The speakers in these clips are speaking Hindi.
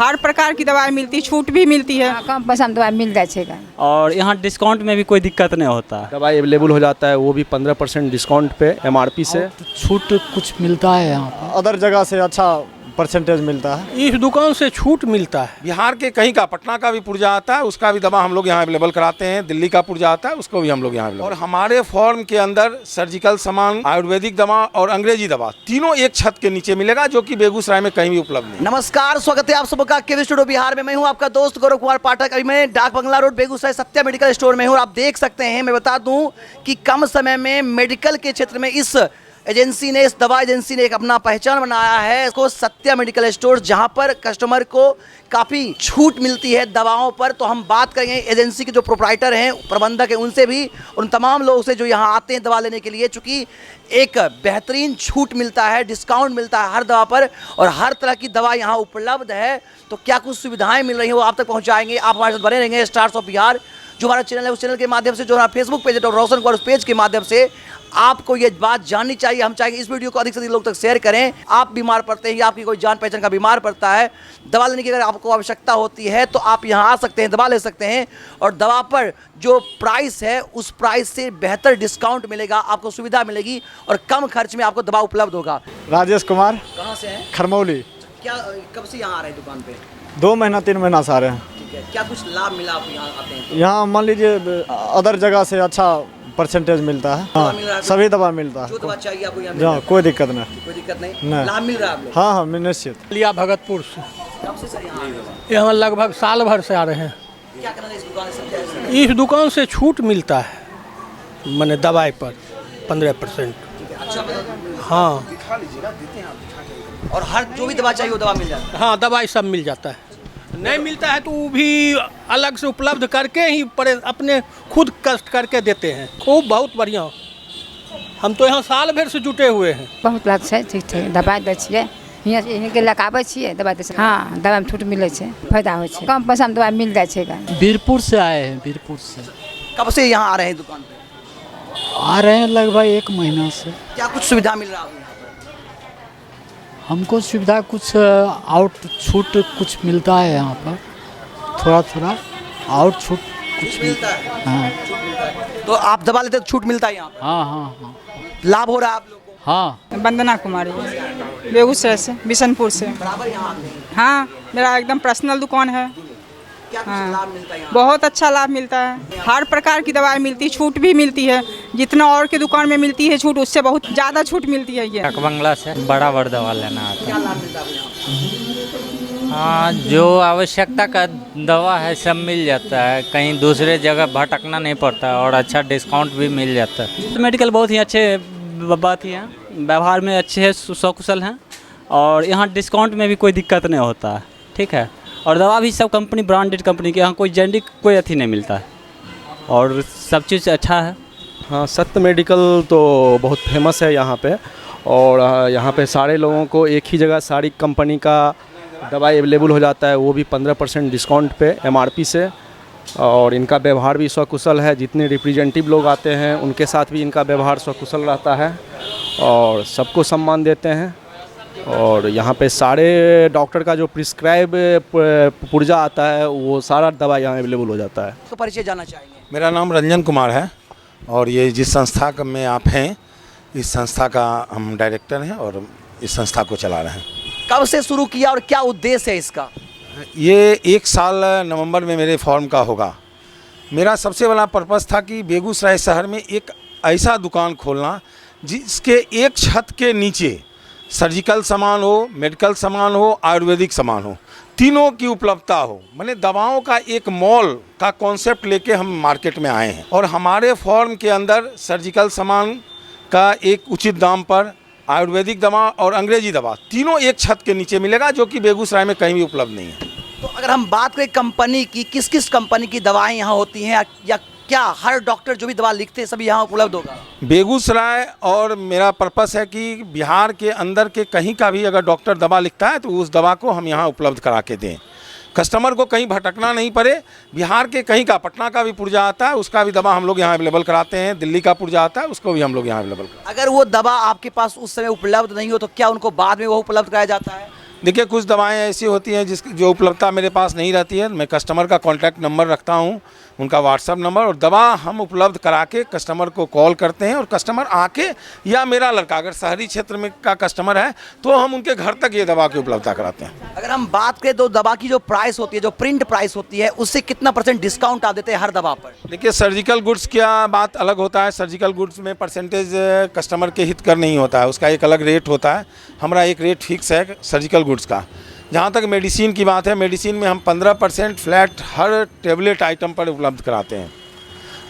हर प्रकार की दवाई मिलती है, छूट भी मिलती है। कम पैसा में दवाई मिल जाए और यहाँ डिस्काउंट में भी कोई दिक्कत नहीं होता। दवाई अवेलेबल हो जाता है, वो भी 15% डिस्काउंट पे MRP से। छूट कुछ मिलता है यहाँ पर, अदर जगह से अच्छा परसेंटेज मिलता है। इस दुकान से छूट मिलता है। बिहार के कहीं का, पटना का भी पुर्जा आता है, उसका भी दवा हम लोग यहाँ अवेलेबल कराते हैं। दिल्ली का पुर्जा आता है, उसको भी हम लोग यहाँ। और हमारे फॉर्म के अंदर सर्जिकल सामान, आयुर्वेदिक दवा और अंग्रेजी दवा तीनों एक छत के नीचे मिलेगा, जो कि बेगूसराय में कहीं भी उपलब्ध नहीं। नमस्कार, स्वागत है आप सबका केवी स्टूडियो बिहार में। मैं हूं आपका दोस्त गौरव कुमार पाठक। अभी मैं Dak Bangla road Begusarai Satya medical store में हूं और आप देख सकते हैं, मैं बता दूं कि कम समय में मेडिकल के क्षेत्र में इस दवा एजेंसी ने एक अपना पहचान बनाया है। इसको सत्या मेडिकल स्टोर, जहां पर कस्टमर को काफ़ी छूट मिलती है दवाओं पर। तो हम बात करेंगे एजेंसी के जो प्रोप्राइटर हैं, प्रबंधक हैं, उनसे भी, उन तमाम लोगों से जो यहाँ आते हैं दवा लेने के लिए। चूँकि एक बेहतरीन छूट मिलता है, डिस्काउंट मिलता है हर दवा पर, और हर तरह की दवा यहाँ उपलब्ध है। तो क्या कुछ सुविधाएँ मिल रही हैं वो आप तक पहुँचाएंगे। आप हमारे साथ बने रहेंगे स्टार्स ऑफ बिहार, जो हमारा चैनल है, उस चैनल के माध्यम से, जो हमारा फेसबुक पेज है डॉक्टर रोशन कुमार, उस पेज के माध्यम से आपको ये बात जाननी चाहिए। हम चाहेंगे इस वीडियो को अधिक से अधिक लोग तक शेयर करें। आप बीमार पड़ते हैं या आपकी कोई जान पहचान का बीमार पड़ता है, दवा लेने की अगर आपको आवश्यकता होती है तो आप यहाँ आ सकते हैं, दवा ले सकते हैं। और दवा पर जो प्राइस है उस प्राइस से बेहतर डिस्काउंट मिलेगा, आपको सुविधा मिलेगी और कम खर्च में आपको दवा उपलब्ध होगा। राजेश कुमार, कहाँ से हैं? खरमौली। क्या कब से यहाँ आ रहे हैं दुकान पे? 2 महीना 3 महीना से आ रहे हैं। ठीक है, क्या कुछ लाभ मिला आपको यहाँ आते हैं तो? यहाँ मान लीजिए अदर जगह से अच्छा परसेंटेज मिलता है। दवा मिल रहा है? सभी दवा मिलता जो है। दवा चाहिए आपको यहाँ मिल जहाँ रहा है? कोई दिक्कत नहीं। कोई दिक्कत नहीं, नहीं। लाभ मिल रहा है आप लोग? हाँ निश्चित। लिया भगतपुर से, कब से सर यहाँ आ रहे हैं? यहाँ लगभग साल भर से आ रहे हैं। क्या करना है इस दुकान से? इस दुकान से छूट मिलता है, मैंने दवाई पर 15%। अच्छा, हाँ, और हर जो भी दवा चाहिए वो दवा मिल जाती है? हाँ, दवाई सब मिल जाता है। नहीं मिलता है तो वो भी अलग से उपलब्ध करके ही अपने खुद कष्ट करके देते हैं। खूब बहुत बढ़िया, हम तो यहाँ साल भर से जुटे हुए हैं। बहुत लाभ है, ठीक ठीक दवाई दै छियै, यहाँ के लग आबै छियै दवाई दै छै। हाँ, दवाई में छूट मिले छै, फायदा होइ छै, कम पैसा में दवाई मिल जाए छै। बीरपुर से आए हैं, बीरपुर से। कब से यहाँ आ रहे हैं दुकान पे? आ रहे हैं लगभग 1 महीना से। क्या कुछ सुविधा मिल रहा है? हमको सुविधा कुछ आउट छूट कुछ मिलता है यहाँ पर, थोड़ा थोड़ा आउट छूट कुछ मिलता है? हाँ तो आप दवा लेते तो छूट मिलता है यहाँ पर? हाँ हाँ हाँ लाभ हो रहा है आप लोगों को? हाँ। वंदना कुमारी, बेगूसराय से, बिशनपुर से। बराबर यहाँ आते हैं? हाँ, मेरा एकदम पर्सनल दुकान है। क्या कुछ लाभ मिलता है यहाँ? बहुत अच्छा लाभ मिलता है, हर प्रकार की दवाई मिलती है, छूट भी मिलती है। जितना और के दुकान में मिलती है छूट, उससे बहुत ज़्यादा छूट मिलती है। ये डाक बंगला से बड़ा दवा लेना आता क्या है। लाभ मिलता है यहाँ? हाँ, जो आवश्यकता का दवा है सब मिल जाता है, कहीं दूसरे जगह भटकना नहीं पड़ता और अच्छा डिस्काउंट भी मिल जाता है। मेडिकल बहुत ही अच्छे बात ही है, व्यवहार में अच्छे हैं, सकुशल हैं, और यहाँ डिस्काउंट में भी कोई दिक्कत नहीं होता है। ठीक है, और दवा भी सब कंपनी, ब्रांडेड कंपनी के, यहाँ कोई जेनरिक कोई अथी नहीं मिलता है, और सब चीज़ अच्छा है। हाँ, सत्य मेडिकल तो बहुत फेमस है यहाँ पे, और यहाँ पे सारे लोगों को एक ही जगह सारी कंपनी का दवाई अवेलेबल हो जाता है, वो भी 15% डिस्काउंट पे MRP से। और इनका व्यवहार भी स्वकुशल है, जितने रिप्रेजेंटेटिव लोग आते हैं उनके साथ भी इनका व्यवहार स्वकुशल रहता है और सबको सम्मान देते हैं। और यहाँ पे सारे डॉक्टर का जो प्रिस्क्राइब पुर्जा आता है वो सारा दवा यहाँ अवेलेबल हो जाता है। तो परिचय जानना चाहेंगे? मेरा नाम रंजन कुमार है और ये जिस संस्था का में आप हैं, इस संस्था का हम डायरेक्टर हैं और इस संस्था को चला रहे हैं। कब से शुरू किया और क्या उद्देश्य है इसका? ये 1 साल नवंबर में मेरे फॉर्म का होगा। मेरा सबसे बड़ा पर्पस था कि बेगूसराय शहर में एक ऐसा दुकान खोलना जिसके एक छत के नीचे सर्जिकल सामान हो, मेडिकल सामान हो, आयुर्वेदिक सामान हो, तीनों की उपलब्धता हो। मैंने दवाओं का एक मॉल का कॉन्सेप्ट लेके हम मार्केट में आए हैं और हमारे फॉर्म के अंदर सर्जिकल सामान का एक उचित दाम पर, आयुर्वेदिक दवा और अंग्रेजी दवा तीनों एक छत के नीचे मिलेगा, जो कि बेगूसराय में कहीं भी उपलब्ध नहीं है। तो अगर हम बात करें कंपनी की, किस किस कंपनी की दवाएं यहाँ होती हैं, या क्या हर डॉक्टर जो भी दवा लिखते हैं सभी यहाँ उपलब्ध होगा? बेगूसराय, और मेरा पर्पस है कि बिहार के अंदर के कहीं का भी अगर डॉक्टर दवा लिखता है तो उस दवा को हम यहाँ उपलब्ध करा के दें, कस्टमर को कहीं भटकना नहीं पड़े। बिहार के कहीं का, पटना का भी पुर्जा आता है, उसका भी दवा हम लोग यहाँ अवेलेबल कराते हैं। दिल्ली का पुर्जा आता है, उसको भी हम लोग यहाँ अवेलेबल कराते हैं। अगर वो दवा आपके पास उस समय उपलब्ध नहीं हो तो क्या उनको बाद में वो उपलब्ध कराया जाता है? देखिए कुछ दवाएं ऐसी होती हैं जिसकी जो उपलब्धता मेरे पास नहीं रहती है। मैं कस्टमर का कॉन्टैक्ट नंबर रखता हूं, उनका व्हाट्सअप नंबर, और दवा हम उपलब्ध करा के कस्टमर को कॉल करते हैं और कस्टमर आके, या मेरा लड़का अगर शहरी क्षेत्र में का कस्टमर है तो हम उनके घर तक ये दवा की उपलब्धता कराते हैं। अगर हम बात करें तो दवा की जो प्राइस होती है, जो प्रिंट प्राइस होती है, उससे कितना % डिस्काउंट आप देते हैं हर दवा पर? देखिए सर्जिकल गुड्स क्या बात अलग होता है। सर्जिकल गुड्स में परसेंटेज कस्टमर के हित कर नहीं होता है, उसका एक अलग रेट होता है। हमारा एक रेट फिक्स है सर्जिकल गुड्स का। जहाँ तक मेडिसिन की बात है, मेडिसिन में हम 15% फ्लैट हर टेबलेट आइटम पर उपलब्ध कराते हैं।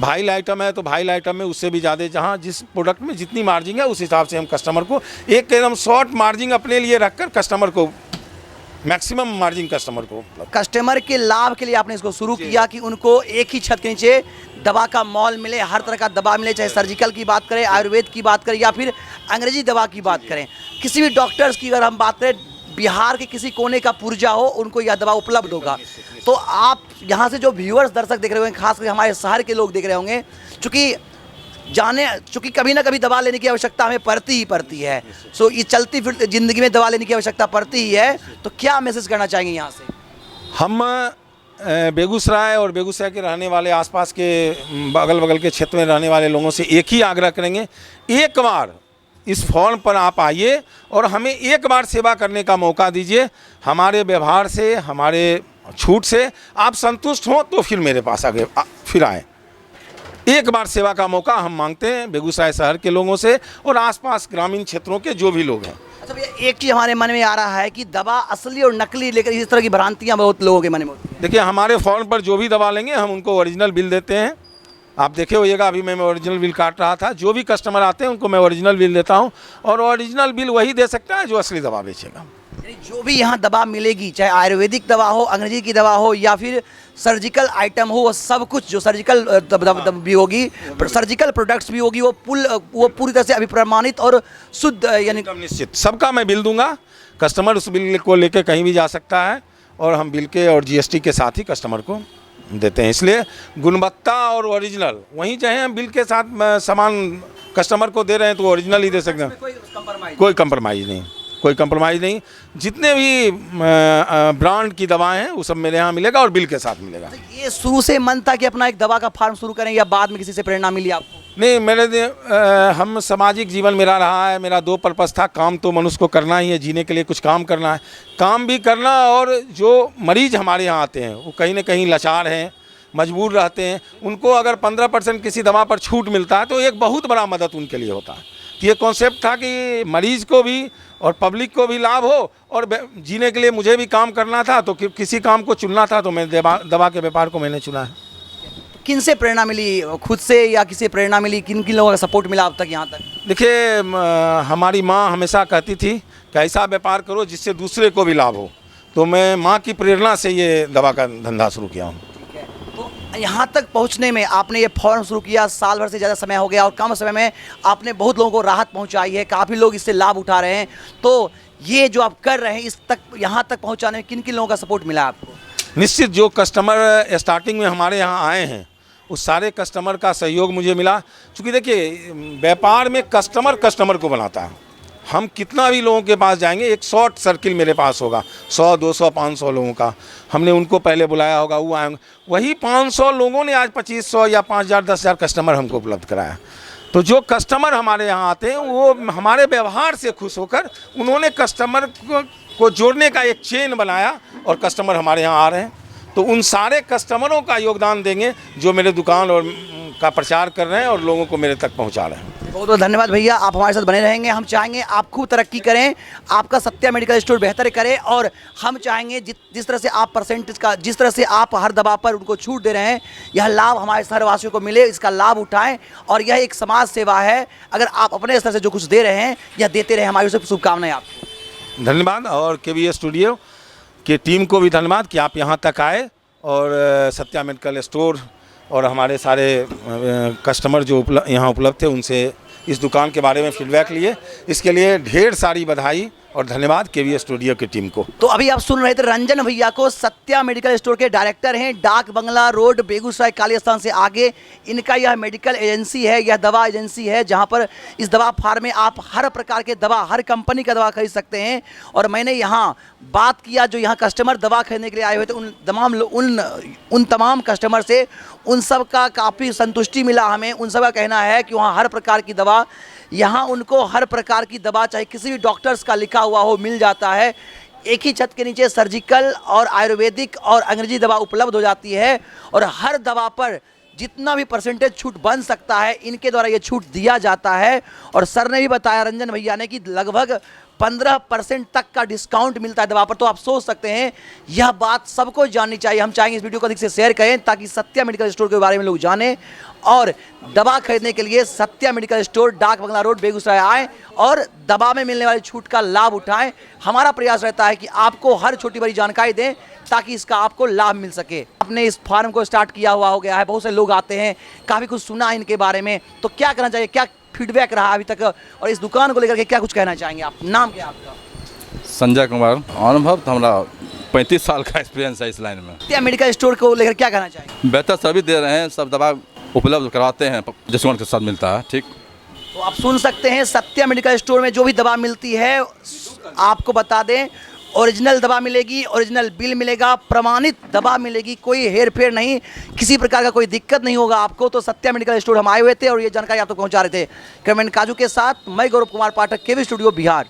भाइल आइटम है तो भाइल आइटम में उससे भी ज़्यादा, जहाँ जिस प्रोडक्ट में जितनी मार्जिन है उस हिसाब से हम कस्टमर को एक एकदम शॉर्ट मार्जिन अपने लिए रखकर कस्टमर को मैक्सिमम मार्जिन कस्टमर को। कस्टमर के लाभ के लिए आपने इसको शुरू किया कि उनको एक ही छत के नीचे दवा का मॉल मिले, हर तरह का दवा मिले, चाहे सर्जिकल की बात करें, आयुर्वेद की बात करें या फिर अंग्रेजी दवा की बात करें। किसी भी डॉक्टर्स की अगर हम बात करें, बिहार के किसी कोने का पुर्जा हो, उनको यह दवा उपलब्ध होगा। तो आप यहाँ से जो व्यूअर्स दर्शक देख रहे होंगे, खासकर हमारे शहर के लोग देख रहे होंगे, चूँकि कभी ना कभी दवा लेने की आवश्यकता हमें पड़ती ही पड़ती है। सो ये चलती फिर ज़िंदगी में दवा लेने की आवश्यकता पड़ती ही है। तो क्या मैसेज करना चाहेंगे यहाँ से? हम बेगूसराय और बेगूसराय के रहने वाले, आसपास के अगल बगल के क्षेत्र में रहने वाले लोगों से एक ही आग्रह करेंगे, एक बार इस फॉर्म पर आप आइए और हमें एक बार सेवा करने का मौका दीजिए। हमारे व्यवहार से, हमारे छूट से आप संतुष्ट हों तो फिर मेरे पास आगे फिर आएँ। एक बार सेवा का मौका हम मांगते हैं बेगूसराय शहर के लोगों से और आसपास ग्रामीण क्षेत्रों के जो भी लोग हैं। अच्छा भैया, एक चीज़ हमारे मन में आ रहा है कि दवा असली और नकली लेकर इस तरह की भ्रांतियाँ बहुत लोगों के मन में होती हैं। देखिए हमारे फॉर्म पर जो भी दवा लेंगे हम उनको ओरिजिनल बिल देते हैं। आप देखे होइएगा, अभी मैं ओरिजिनल बिल काट रहा था। जो भी कस्टमर आते हैं उनको मैं ओरिजिनल बिल देता हूं, और ओरिजिनल बिल वही दे सकता है जो असली दवा बेचेगा। जो भी यहाँ दवा मिलेगी, चाहे आयुर्वेदिक दवा हो, अंग्रेजी की दवा हो या फिर सर्जिकल आइटम हो, वो सब कुछ जो सर्जिकल भी होगी, सर्जिकल प्रोडक्ट्स भी होगी, वो पूरी तरह से अभिप्रमाणित और शुद्ध, यानी निश्चित सबका मैं बिल दूंगा। कस्टमर उस बिल को लेकर कहीं भी जा सकता है और हम बिल के और GST के साथ ही कस्टमर को देते हैं। इसलिए गुणवत्ता और ओरिजिनल वहीं, चाहे हम बिल के साथ सामान कस्टमर को दे रहे हैं तो ओरिजिनल ही दे सकते हैं। कोई कंप्रोमाइज़ नहीं। जितने भी ब्रांड की दवाएं हैं वो सब मेरे यहाँ मिलेगा और बिल के साथ मिलेगा। ये शुरू से मन था कि अपना एक दवा का फार्म शुरू करें, या बाद में किसी से प्रेरणा मिली आपको? नहीं, हम सामाजिक जीवन मेरा रहा है। मेरा 2 पर्पस था। काम तो मनुष्य को करना ही है, जीने के लिए कुछ काम करना है, काम भी करना, और जो मरीज हमारे यहाँ आते हैं वो कहीं ना कहीं लाचार हैं, मजबूर रहते हैं, उनको अगर 15% किसी दवा पर छूट मिलता है तो एक बहुत बड़ा मदद उनके लिए होता है। तो ये कॉन्सेप्ट था कि मरीज को भी और पब्लिक को भी लाभ हो, और जीने के लिए मुझे भी काम करना था, तो किसी काम को चुनना था तो मैं दवा के व्यापार को मैंने चुना है। किन से प्रेरणा मिली, खुद से या किसी से प्रेरणा मिली? किन किन लोगों का सपोर्ट मिला अब तक यहाँ तक? देखिए हमारी माँ हमेशा कहती थी कि ऐसा व्यापार करो जिससे दूसरे को भी लाभ हो, तो मैं माँ की प्रेरणा से ये दवा का धंधा शुरू किया हूँ। तो यहाँ तक पहुँचने में आपने ये फॉर्म शुरू किया, साल भर से ज़्यादा समय हो गया, और कम समय में आपने बहुत लोगों को राहत पहुँचाई है, काफ़ी लोग इससे लाभ उठा रहे हैं। तो ये जो आप कर रहे हैं, इस तक यहाँ तक पहुँचाने में किन किन लोगों का सपोर्ट मिला आपको? निश्चित जो कस्टमर स्टार्टिंग में हमारे यहाँ आए हैं उस सारे कस्टमर का सहयोग मुझे मिला। क्योंकि देखिए व्यापार में कस्टमर को बनाता है। हम कितना भी लोगों के पास जाएंगे, एक शॉर्ट सर्किल मेरे पास होगा, 100, 200, 500 लोगों का। हमने उनको पहले बुलाया होगा, वो आएंगे, वही 500 लोगों ने आज 2500 या 5000, 10,000 कस्टमर हमको उपलब्ध कराया। तो जो कस्टमर हमारे यहाँ आते हैं वो हमारे व्यवहार से खुश होकर उन्होंने कस्टमर को जोड़ने का एक चेन बनाया और कस्टमर हमारे यहाँ आ रहे हैं। तो उन सारे कस्टमरों का योगदान देंगे जो मेरे दुकान और का प्रचार कर रहे हैं और लोगों को मेरे तक पहुंचा रहे हैं। बहुत बहुत धन्यवाद भैया, आप हमारे साथ बने रहेंगे। हम चाहेंगे आप खूब तरक्की करें, आपका सत्या मेडिकल स्टोर बेहतर करे, और हम चाहेंगे जिस तरह से आप परसेंटेज का, जिस तरह से आप हर दवा पर उनको छूट दे रहे हैं, यह लाभ हमारे शहरवासियों को मिले, इसका लाभ उठाएं। और यह एक समाज सेवा है। अगर आप अपने स्तर से जो कुछ दे रहे हैं यह देते रहे, हमारी ओर से शुभकामनाएं आपको। धन्यवाद, और KVS स्टूडियो की टीम को भी धन्यवाद कि आप यहाँ तक आए और सत्या मेडिकल स्टोर और हमारे सारे कस्टमर जो यहाँ उपलब्ध थे उनसे इस दुकान के बारे में फीडबैक लिए। इसके लिए ढेर सारी बधाई और धन्यवाद KVS स्टूडियो की टीम को। तो अभी आप सुन रहे थे रंजन भैया को, सत्या मेडिकल स्टोर के डायरेक्टर हैं, डाक बंगला रोड, बेगूसराय काली स्थान से आगे। इनका यह मेडिकल एजेंसी है, यह दवा एजेंसी है, जहां पर इस दवा फार्म में आप हर प्रकार के दवा, हर कंपनी का दवा खरीद सकते हैं। और मैंने यहाँ बात किया जो यहाँ कस्टमर दवा खरीदने के लिए आए हुए थे, उन तमाम कस्टमर से उन सब का काफ़ी संतुष्टि मिला हमें। उन सब का कहना है कि वहाँ हर प्रकार की दवा, यहाँ उनको हर प्रकार की दवा चाहे किसी भी डॉक्टर्स का लिखा हुआ हो मिल जाता है। एक ही छत के नीचे सर्जिकल और आयुर्वेदिक और अंग्रेजी दवा उपलब्ध हो जाती है और हर दवा पर जितना भी परसेंटेज छूट बन सकता है इनके द्वारा ये छूट दिया जाता है। और सर ने भी बताया, रंजन भैया ने, कि लगभग 15% तक का डिस्काउंट मिलता है दवा पर। तो आप सोच सकते हैं, यह बात सबको जाननी चाहिए। हम चाहेंगे इस वीडियो को अधिक से शेयर करें ताकि सत्या मेडिकल स्टोर के बारे में लोग जानें और दवा खरीदने के लिए सत्या मेडिकल स्टोर, डाक बंगला रोड, बेगूसराय आएँ और दवा में मिलने वाली छूट का लाभ उठाएं। हमारा प्रयास रहता है कि आपको हर छोटी बड़ी जानकारी दें ताकि इसका आपको लाभ मिल सके। आपने इस फार्म को स्टार्ट किया हुआ हो गया है, बहुत से लोग आते हैं, काफ़ी कुछ सुना है इनके बारे में, तो क्या करना चाहिए, क्या फीडबैक रहा अभी तक और इस दुकान को लेकर के क्या कुछ कहना चाहेंगे आप? नाम क्या आपका? संजय कुमार। अनुभव तो हमारा 35 साल का एक्सपीरियंस है इस लाइन में। सत्या मेडिकल स्टोर को लेकर क्या कहना चाहेंगे? बेहतर सर्विस दे रहे हैं, सब दवा उपलब्ध करवाते हैं, डिस्काउंट के साथ मिलता है। ठीक, तो आप सुन सकते हैं, सत्या मेडिकल स्टोर में जो भी दवा मिलती है आपको बता दें, ओरिजिनल दवा मिलेगी, ओरिजिनल बिल मिलेगा, प्रमाणित दवा मिलेगी, कोई हेर फेर नहीं, किसी प्रकार का कोई दिक्कत नहीं होगा आपको। तो सत्या मेडिकल स्टोर हम आए हुए थे और ये जानकारी आप तक पहुंचा रहे थे। कैमरामैन काजू के साथ मैं गौरव कुमार पाठक, केवी स्टूडियो, बिहार।